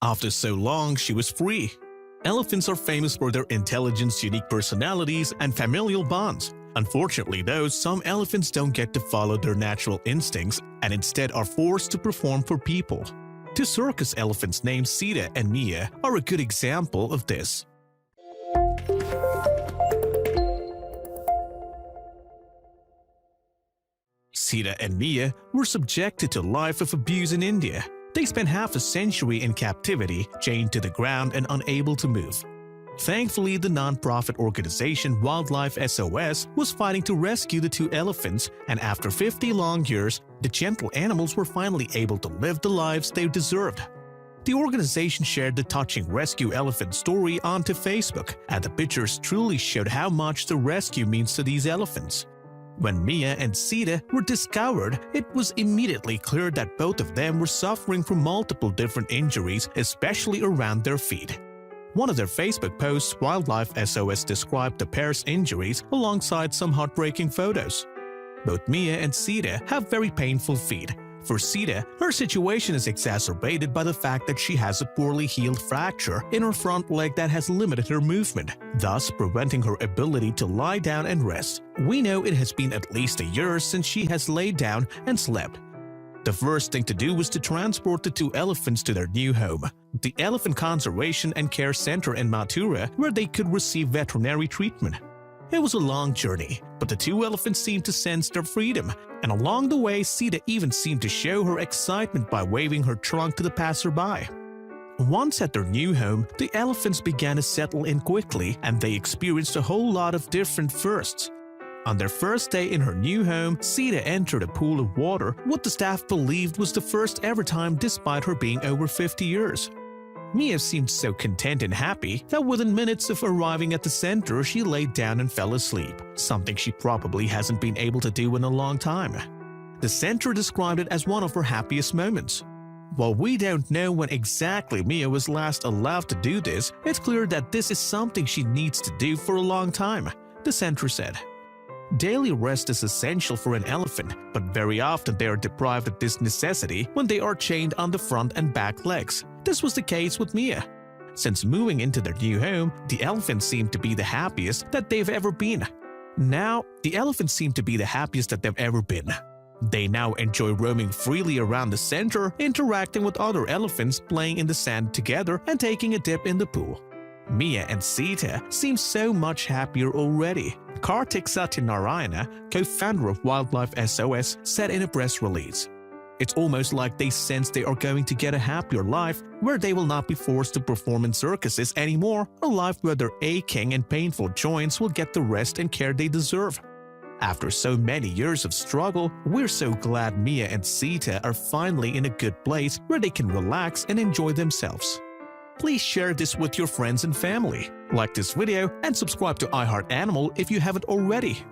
After so long, she was free. Elephants are famous for their intelligence, unique personalities, and familial bonds. Unfortunately though, some elephants don't get to follow their natural instincts and instead are forced to perform for people. Two circus elephants named Sita and Mia are a good example of this. Sita and Mia were subjected to a life of abuse in India. They spent half a century in captivity, chained to the ground and unable to move. Thankfully, the non-profit organization Wildlife SOS was fighting to rescue the two elephants, and after 50 long years, the gentle animals were finally able to live the lives they deserved. The organization shared the touching rescue elephant story onto Facebook, and the pictures truly showed how much the rescue means to these elephants. When Mia and Sita were discovered, it was immediately clear that both of them were suffering from multiple different injuries, especially around their feet. One of their Facebook posts, Wildlife SOS described the pair's injuries alongside some heartbreaking photos. Both Mia and Sita have very painful feet. For Sita, her situation is exacerbated by the fact that she has a poorly healed fracture in her front leg that has limited her movement, thus preventing her ability to lie down and rest. We know it has been at least a year since she has laid down and slept. The first thing to do was to transport the two elephants to their new home, the Elephant Conservation and Care Center in Mathura, where they could receive veterinary treatment. It was a long journey, but the two elephants seemed to sense their freedom, and along the way Sita even seemed to show her excitement by waving her trunk to the passerby. Once at their new home, the elephants began to settle in quickly, and they experienced a whole lot of different firsts. On their first day in her new home, Sita entered a pool of water, what the staff believed was the first ever time despite her being over 50 years. Mia seemed so content and happy that within minutes of arriving at the center, she laid down and fell asleep, something she probably hasn't been able to do in a long time. The center described it as one of her happiest moments. While we don't know when exactly Mia was last allowed to do this, it's clear that this is something she needs to do for a long time, the center said. Daily rest is essential for an elephant, but very often they are deprived of this necessity when they are chained on the front and back legs. This was the case with Mia. Since moving into their new home, the elephants seemed to be the happiest that they've ever been. They now enjoy roaming freely around the center, interacting with other elephants, playing in the sand together, and taking a dip in the pool. Mia and Sita seem so much happier already, Kartik Satyanarayana, co-founder of Wildlife SOS, said in a press release. It's almost like they sense they are going to get a happier life where they will not be forced to perform in circuses anymore, a life where their aching and painful joints will get the rest and care they deserve. After so many years of struggle, we're so glad Mia and Sita are finally in a good place where they can relax and enjoy themselves. Please share this with your friends and family. Like this video and subscribe to iHeart Animal if you haven't already.